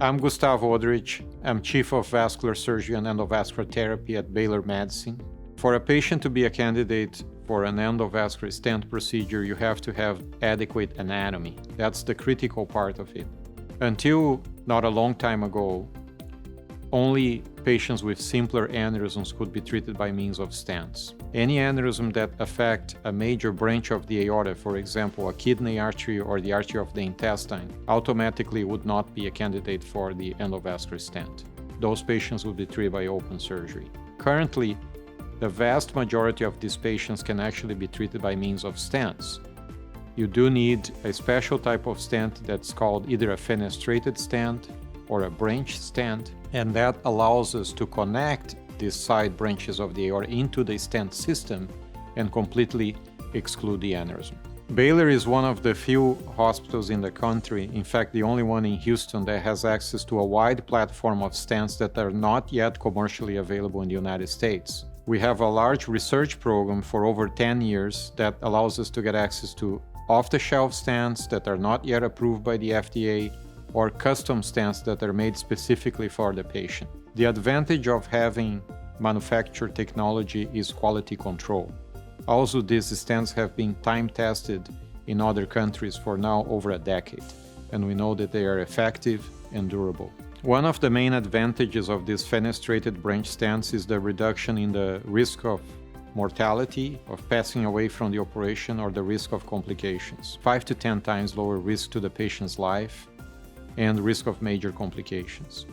I'm Gustavo Oderich. I'm Chief of Vascular Surgery and Endovascular Therapy at Baylor Medicine. For a patient to be a candidate for an endovascular stent procedure, you have to have adequate anatomy. That's the critical part of it. Until not a long time ago, only patients with simpler aneurysms could be treated by means of stents. Any aneurysm that affect a major branch of the aorta, for example, a kidney artery or the artery of the intestine, automatically would not be a candidate for the endovascular stent. Those patients would be treated by open surgery. Currently, the vast majority of these patients can actually be treated by means of stents. You do need a special type of stent that's called either a fenestrated stent or a branch stent, and that allows us to connect these side branches of the aorta into the stent system and completely exclude the aneurysm. Baylor is one of the few hospitals in the country, in fact the only one in Houston, that has access to a wide platform of stents that are not yet commercially available in the United States. We have a large research program for over 10 years that allows us to get access to off-the-shelf stents that are not yet approved by the FDA, or custom stents that are made specifically for the patient. The advantage of having manufactured technology is quality control. Also, these stents have been time-tested in other countries for now over a decade, and we know that they are effective and durable. One of the main advantages of these fenestrated branch stents is the reduction in the risk of mortality, of passing away from the operation, or the risk of complications. 5 to 10 times lower risk to the patient's life and risk of major complications.